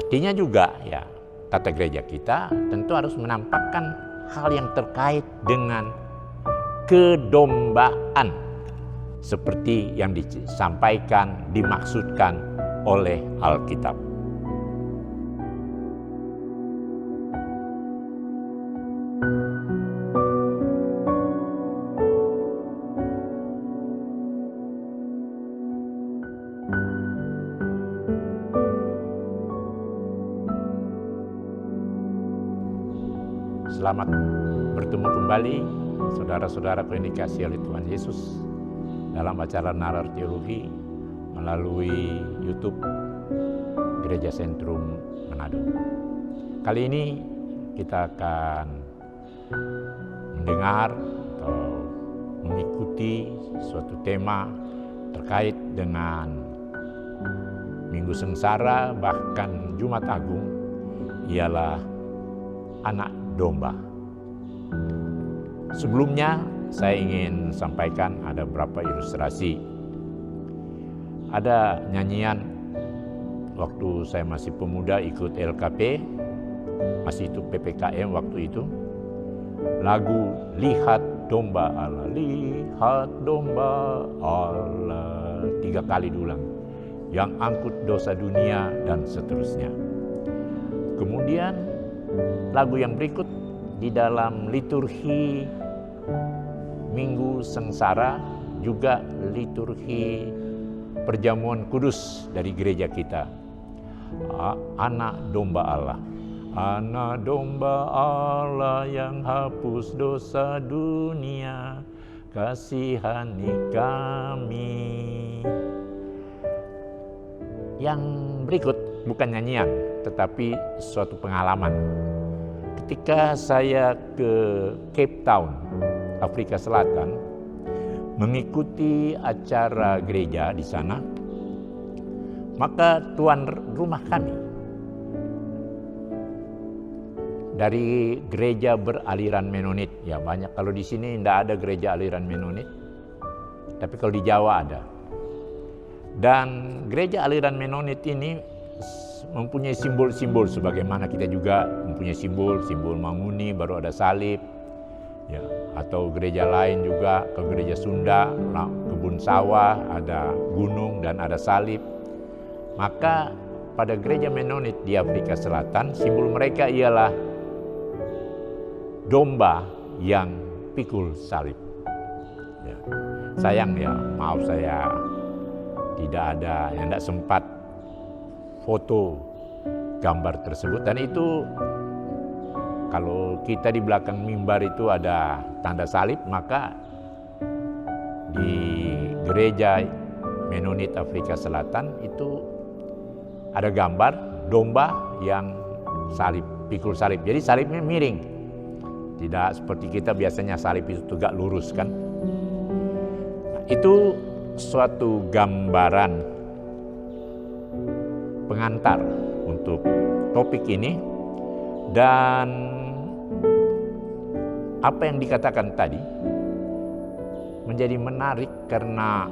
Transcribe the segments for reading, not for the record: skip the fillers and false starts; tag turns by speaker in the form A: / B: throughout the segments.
A: Artinya juga ya tata gereja kita tentu harus menampakkan hal yang terkait dengan kedombaan seperti yang disampaikan, dimaksudkan oleh Alkitab. Selamat bertemu kembali saudara-saudara yang dikasihi oleh Tuhan Yesus dalam acara Nalar Teologi melalui YouTube Gereja Sentrum Manado. Kali ini kita akan mendengar atau mengikuti suatu tema terkait dengan Minggu Sengsara bahkan Jumat Agung, ialah anak domba. Sebelumnya saya ingin sampaikan ada beberapa ilustrasi. Ada nyanyian waktu saya masih pemuda ikut LKP, masih itu PPKM waktu itu. Lagu Lihat Domba Allah, lihat domba Allah, 3 kali diulang, yang angkut dosa dunia dan seterusnya. Kemudian lagu yang berikut di dalam liturgi Minggu Sengsara, juga liturgi perjamuan kudus dari gereja kita. Anak domba Allah, anak domba Allah yang hapus dosa dunia, kasihani kami. Yang berikut bukan nyanyian, tetapi suatu pengalaman. Ketika saya ke Cape Town, Afrika Selatan, mengikuti acara gereja di sana, maka tuan rumah kami dari gereja beraliran Mennonite. Ya banyak, kalau di sini tidak ada gereja aliran Mennonite, tapi kalau di Jawa ada. Dan gereja aliran Mennonite ini mempunyai simbol-simbol sebagaimana kita juga mempunyai simbol Manguni, baru ada salib. Ya, atau gereja lain juga, ke gereja Sunda, kebun sawah, ada gunung dan ada salib. Maka pada gereja Mennonite di Afrika Selatan, simbol mereka ialah domba yang pikul salib. Ya. Sayang ya, maaf saya tidak ada, yang tidak sempat foto gambar tersebut. Dan itu kalau kita di belakang mimbar itu ada tanda salib, maka di gereja Mennonite Afrika Selatan itu ada gambar domba yang salib, pikul salib. Jadi salibnya miring, tidak seperti kita biasanya salib itu tegak lurus kan. Nah, itu suatu gambaran pengantar untuk topik ini. Dan apa yang dikatakan tadi menjadi menarik karena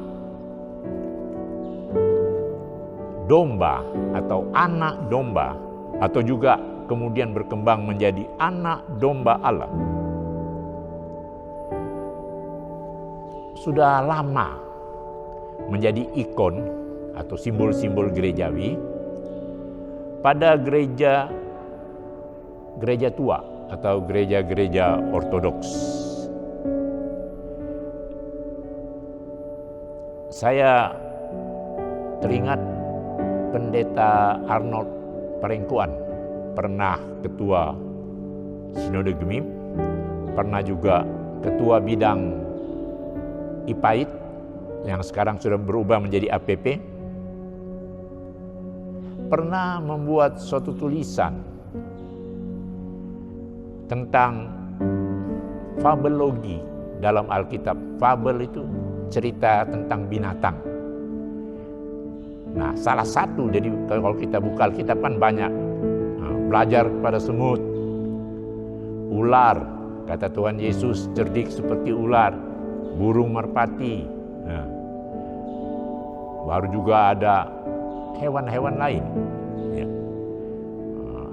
A: domba atau anak domba, atau juga kemudian berkembang menjadi anak domba Allah, sudah lama menjadi ikon atau simbol-simbol gerejawi pada gereja tua atau gereja-gereja ortodoks. Saya teringat Pendeta Arnold Parengkuan, pernah ketua Sinode Gemim, pernah juga ketua bidang IPAIT yang sekarang sudah berubah menjadi APP, pernah membuat suatu tulisan tentang fabelogi dalam Alkitab. Fabel itu cerita tentang binatang. Nah, salah satu, jadi kalau kita buka Alkitab kan banyak. Belajar kepada semut, ular, kata Tuhan Yesus, cerdik seperti ular, burung merpati. Nah, baru juga ada hewan-hewan lain. Ya.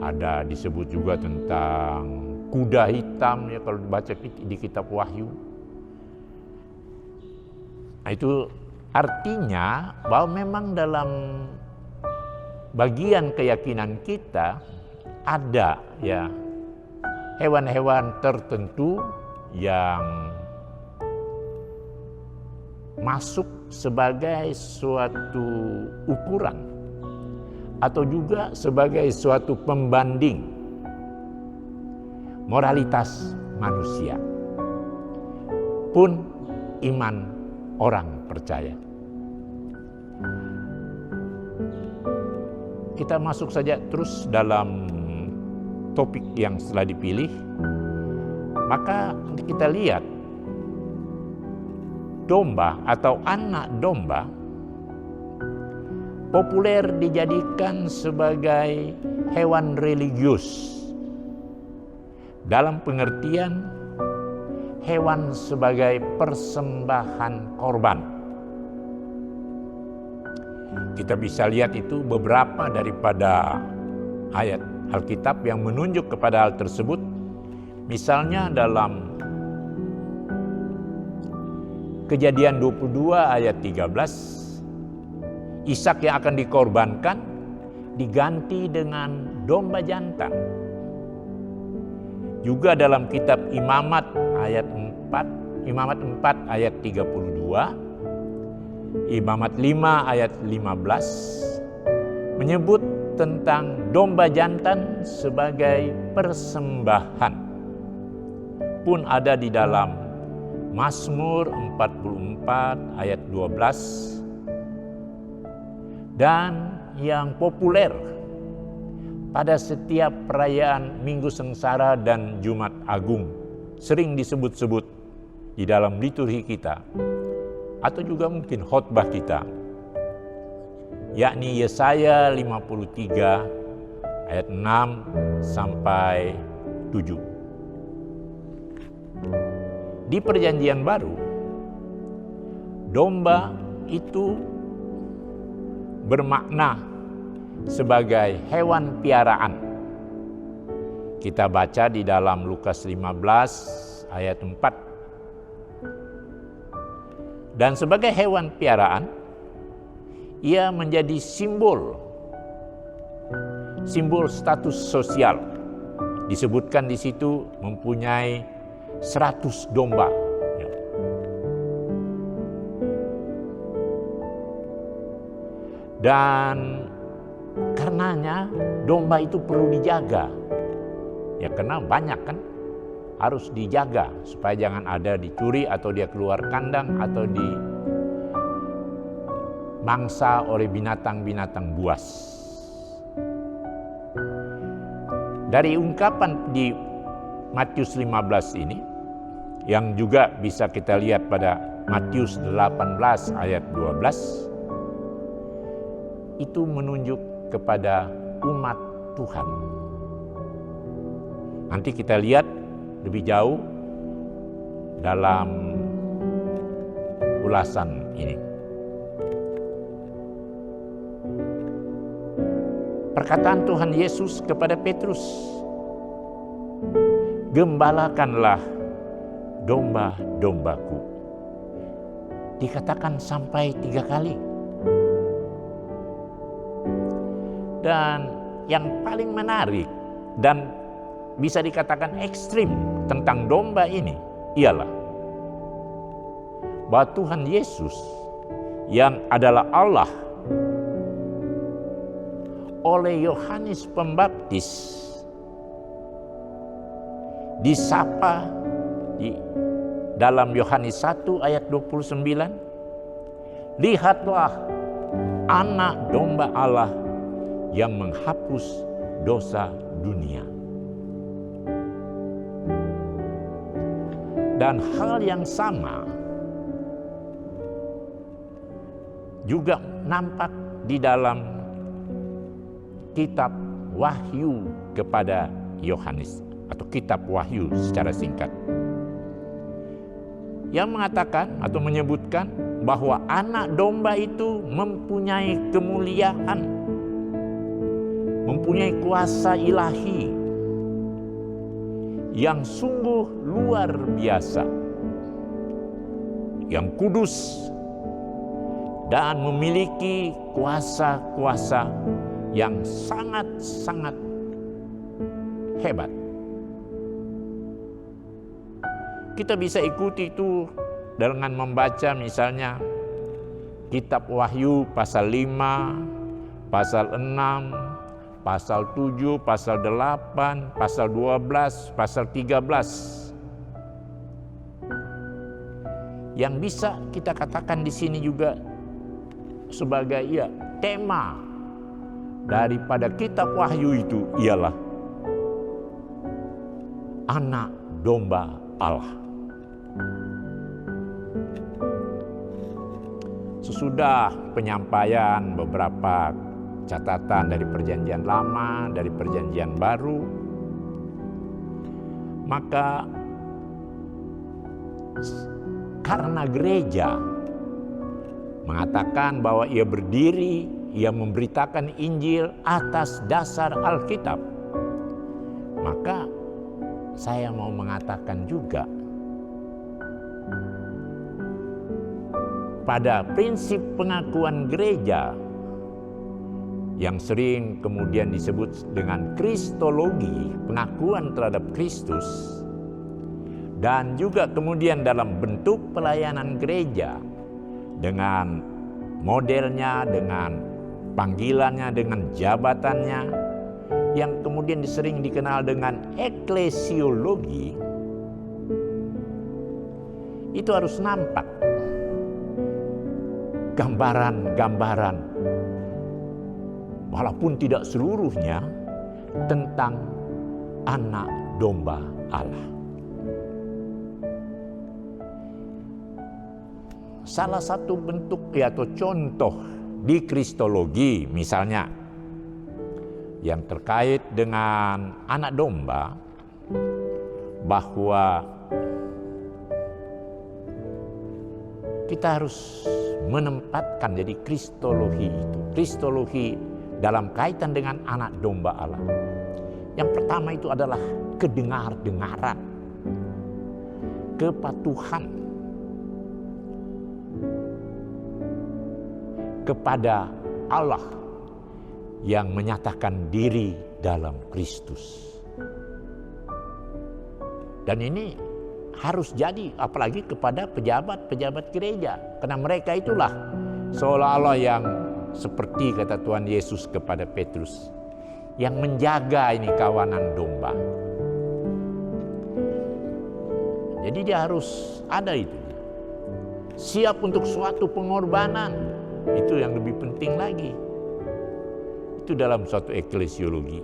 A: Ada disebut juga tentang kuda hitam ya kalau dibaca di kitab Wahyu. Nah, itu artinya bahwa memang dalam bagian keyakinan kita ada ya hewan-hewan tertentu yang masuk sebagai suatu ukuran atau juga sebagai suatu pembanding moralitas manusia pun iman orang percaya. Kita masuk saja terus dalam topik yang setelah dipilih. Maka kita lihat domba atau anak domba populer dijadikan sebagai hewan religius dalam pengertian hewan sebagai persembahan korban. Kita bisa lihat itu beberapa daripada ayat Alkitab yang menunjuk kepada hal tersebut. Misalnya dalam Kejadian 22 ayat 13, Ishak yang akan dikorbankan diganti dengan domba jantan. Juga dalam kitab Imamat ayat 4, Imamat 4 ayat 32, Imamat 5 ayat 15 menyebut tentang domba jantan sebagai persembahan. Pun ada di dalam Mazmur 44 ayat 12, dan yang populer pada setiap perayaan Minggu Sengsara dan Jumat Agung sering disebut-sebut di dalam liturgi kita atau juga mungkin khotbah kita, yakni Yesaya 53 ayat 6 sampai 7. Di Perjanjian Baru, domba itu bermakna sebagai hewan piaraan. Kita baca di dalam Lukas 15 ayat 4. Dan sebagai hewan piaraan, ia menjadi simbol status sosial. Disebutkan di situ mempunyai 100 domba. Dan karenanya domba itu perlu dijaga. Ya karena banyak kan, harus dijaga supaya jangan ada dicuri atau dia keluar kandang atau dimangsa oleh binatang-binatang buas. Dari ungkapan di Matius 15 ini, yang juga bisa kita lihat pada Matius 18 ayat 12, itu menunjuk kepada umat Tuhan. Nanti kita lihat lebih jauh dalam ulasan ini. Perkataan Tuhan Yesus kepada Petrus, "Gembalakanlah domba-dombaku." Dikatakan sampai 3 kali. Dan yang paling menarik dan bisa dikatakan ekstrim tentang domba ini ialah bahwa Tuhan Yesus yang adalah Allah oleh Yohanes Pembaptis disapa di dalam Yohanes 1 ayat 29, "Lihatlah anak domba Allah yang menghapus dosa dunia." Dan hal yang sama juga nampak di dalam kitab Wahyu kepada Yohanes atau kitab Wahyu secara singkat, yang mengatakan atau menyebutkan bahwa anak domba itu mempunyai kemuliaan, mempunyai kuasa ilahi yang sungguh luar biasa, yang kudus, dan memiliki kuasa-kuasa yang sangat-sangat hebat. Kita bisa ikuti itu dengan membaca misalnya Kitab Wahyu pasal 5, pasal 6, pasal 7, pasal 8, pasal 12, pasal 13. Yang bisa kita katakan di sini juga sebagai tema daripada Kitab Wahyu itu ialah Anak Domba Allah. Sesudah penyampaian beberapa catatan dari Perjanjian Lama, dari Perjanjian Baru, maka karena gereja mengatakan bahwa ia berdiri, ia memberitakan Injil atas dasar Alkitab, maka saya mau mengatakan juga pada prinsip pengakuan gereja yang sering kemudian disebut dengan kristologi, pengakuan terhadap Kristus, dan juga kemudian dalam bentuk pelayanan gereja dengan modelnya, dengan panggilannya, dengan jabatannya, yang kemudian sering dikenal dengan eklesiologi, itu harus nampak gambaran-gambaran, walaupun tidak seluruhnya, tentang Anak Domba Allah. Salah satu bentuk atau contoh di kristologi misalnya yang terkait dengan anak domba, bahwa kita harus menempatkan jadi kristologi itu. Kristologi dalam kaitan dengan anak domba Allah. Yang pertama itu adalah kedengar-dengaran, kepatuhan kepada Allah yang menyatakan diri dalam Kristus. Dan ini harus jadi apalagi kepada pejabat-pejabat gereja, karena mereka itulah seolah-olah yang seperti kata Tuhan Yesus kepada Petrus, yang menjaga ini kawanan domba. Jadi dia harus ada itu, siap untuk suatu pengorbanan. Itu yang lebih penting lagi. Itu dalam suatu eklesiologi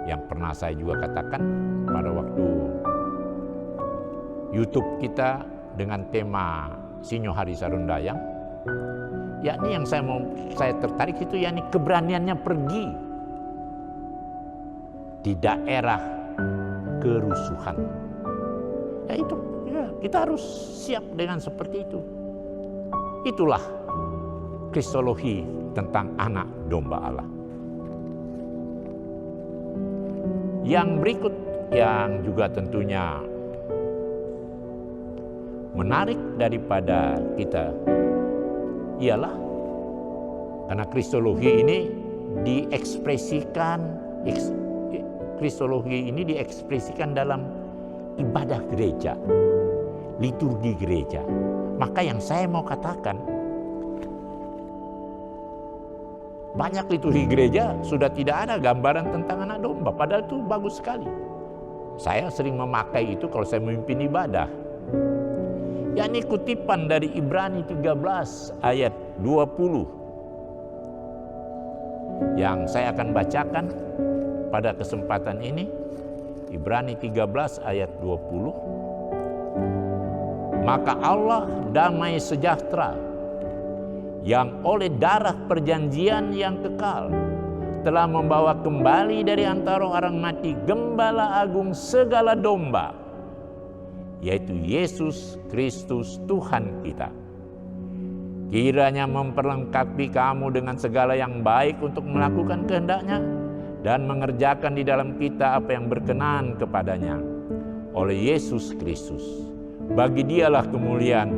A: yang pernah saya juga katakan pada waktu YouTube kita dengan tema Sinyo Hari Sarundayang, yakni yang saya tertarik itu yakni keberaniannya pergi di daerah kerusuhan. Ya itu, ya, kita harus siap dengan seperti itu. Itulah kristologi tentang anak domba Allah. Yang berikut yang juga tentunya menarik daripada kita ialah karena kristologi ini diekspresikan dalam ibadah gereja, liturgi gereja. Maka yang saya mau katakan, banyak liturgi gereja sudah tidak ada gambaran tentang anak domba, padahal itu bagus sekali. Saya sering memakai itu kalau saya memimpin ibadah. Yakni kutipan dari Ibrani 13 ayat 20 yang saya akan bacakan pada kesempatan ini. Ibrani 13 ayat 20. Maka Allah damai sejahtera yang oleh darah perjanjian yang kekal telah membawa kembali dari antara orang mati Gembala Agung segala domba, yaitu Yesus Kristus Tuhan kita. Kiranya memperlengkapi kamu dengan segala yang baik untuk melakukan kehendak-Nya dan mengerjakan di dalam kita apa yang berkenan kepadanya. Oleh Yesus Kristus, bagi Dialah kemuliaan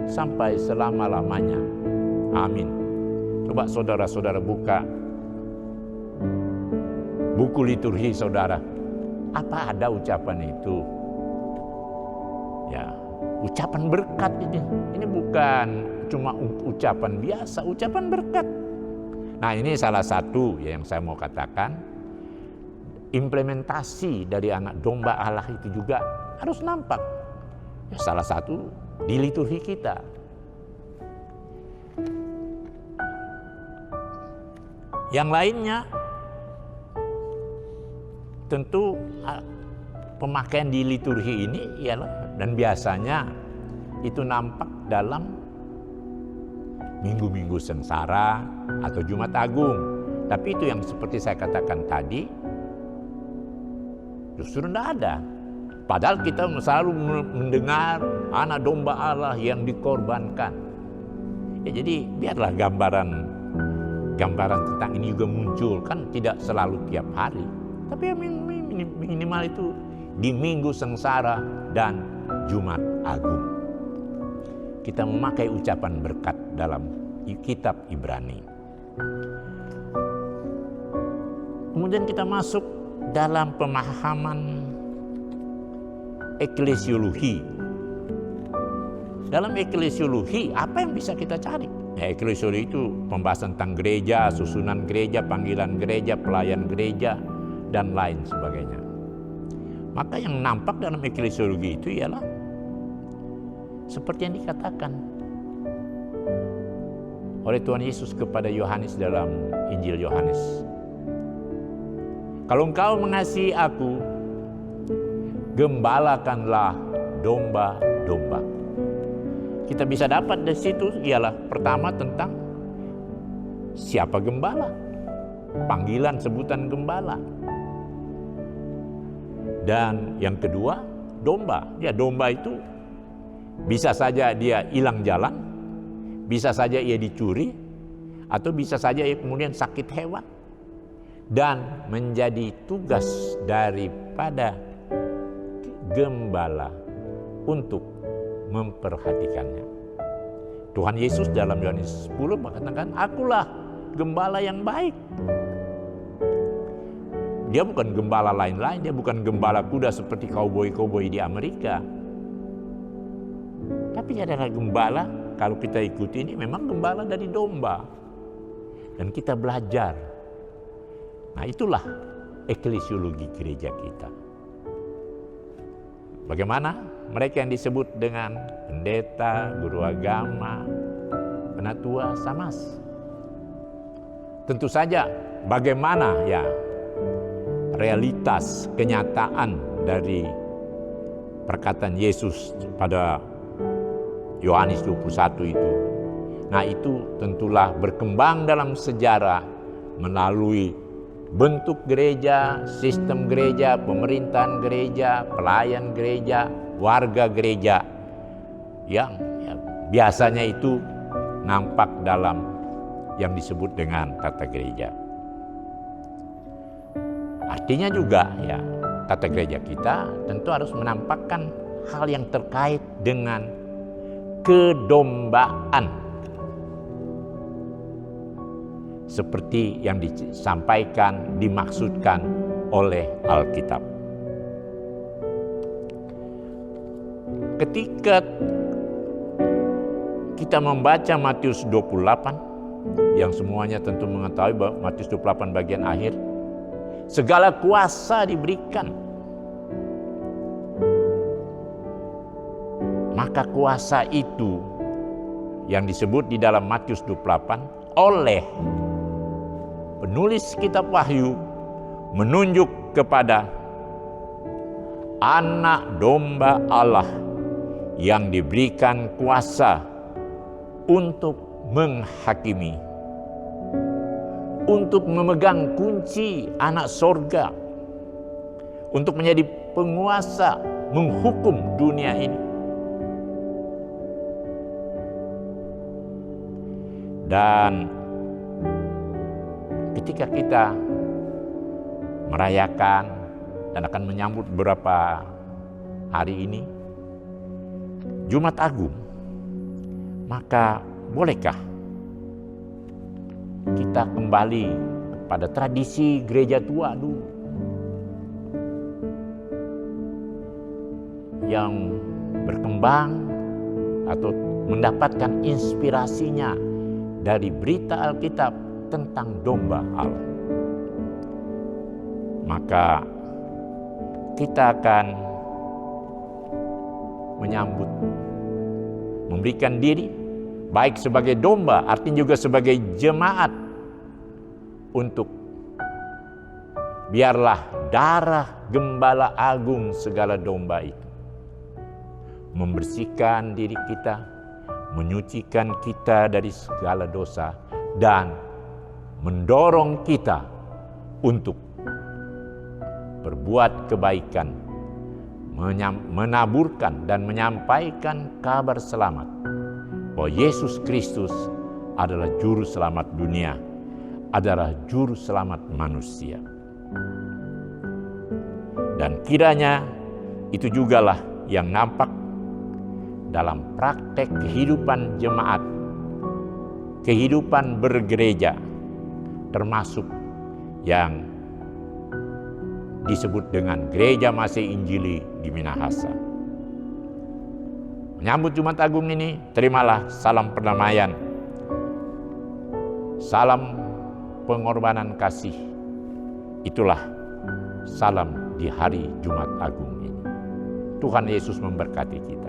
A: sampai selama-lamanya. Amin. Coba saudara-saudara buka buku liturgi saudara. Apa ada ucapan itu? Ya, ucapan berkat ini. Ini bukan cuma ucapan biasa, ucapan berkat. Nah, ini salah satu yang saya mau katakan. Implementasi dari anak domba Allah itu juga harus nampak. Ya, salah satu di liturgi kita. Yang lainnya tentu pemakaian di liturgi ini ialah, dan biasanya itu nampak dalam minggu-minggu sengsara atau Jumat Agung. Tapi itu yang seperti saya katakan tadi, justru tidak ada. Padahal kita selalu mendengar anak domba Allah yang dikorbankan. Ya, jadi biarlah gambaran tentang ini juga muncul, kan tidak selalu tiap hari, tapi minimal itu di Minggu Sengsara dan Jumat Agung. Kita memakai ucapan berkat dalam kitab Ibrani. Kemudian kita masuk dalam pemahaman eklesiologi. Dalam eklesiologi, apa yang bisa kita cari? Ya, eklesiologi itu pembahasan tentang gereja, susunan gereja, panggilan gereja, pelayan gereja, dan lain sebagainya. Maka yang nampak dalam eklesiologi itu ialah seperti yang dikatakan oleh Tuhan Yesus kepada Yohanes dalam Injil Yohanes. Kalau engkau mengasihi aku, gembalakanlah domba-domba. Kita bisa dapat dari situ ialah pertama tentang siapa gembala, panggilan sebutan gembala. Dan yang kedua, domba. Ya, domba itu bisa saja dia hilang jalan, bisa saja ia dicuri, atau bisa saja ia kemudian sakit hewan. Dan menjadi tugas daripada gembala untuk memperhatikannya. Tuhan Yesus dalam Yohanes 10 mengatakan, akulah gembala yang baik. Dia bukan gembala lain-lain, dia bukan gembala kuda seperti kauboi-kauboi di Amerika. Tapi dia adalah gembala, kalau kita ikuti ini memang gembala dari domba. Dan kita belajar. Nah, itulah eklesiologi gereja kita. Bagaimana mereka yang disebut dengan pendeta, guru agama, penatua, samas. Tentu saja bagaimana ya realitas kenyataan dari perkataan Yesus pada Yohanes 21 itu. Nah, itu tentulah berkembang dalam sejarah melalui bentuk gereja, sistem gereja, pemerintahan gereja, pelayan gereja, warga gereja yang ya, biasanya itu nampak dalam yang disebut dengan tata gereja. Artinya juga ya tata gereja kita tentu harus menampakkan hal yang terkait dengan kedombaan. Seperti yang disampaikan, dimaksudkan oleh Alkitab. Ketika kita membaca Matius 28, yang semuanya tentu mengetahui bahwa Matius 28 bagian akhir, segala kuasa diberikan. Maka kuasa itu yang disebut di dalam Matius 28 oleh penulis kitab Wahyu menunjuk kepada anak domba Allah yang diberikan kuasa untuk menghakimi, untuk memegang kunci anak sorga, untuk menjadi penguasa menghukum dunia ini. Dan ketika kita merayakan dan akan menyambut beberapa hari ini Jumat Agung, maka bolehkah kita kembali pada tradisi gereja tua dulu yang berkembang atau mendapatkan inspirasinya dari berita Alkitab tentang domba Allah. Maka kita akan menyambut, memberikan diri baik sebagai domba, artinya juga sebagai jemaat, untuk biarlah darah Gembala Agung segala domba itu membersihkan diri kita, menyucikan kita dari segala dosa, dan mendorong kita untuk berbuat kebaikan, menaburkan dan menyampaikan kabar selamat bahwa Yesus Kristus adalah juru selamat dunia, adalah juru selamat manusia. Dan kiranya itu jugalah yang nampak dalam praktek kehidupan jemaat, kehidupan bergereja, termasuk yang disebut dengan Gereja Masih Injili di Minahasa. Menyambut Jumat Agung ini, terimalah salam perdamaian, salam pengorbanan kasih. Itulah salam di hari Jumat Agung ini. Tuhan Yesus memberkati kita.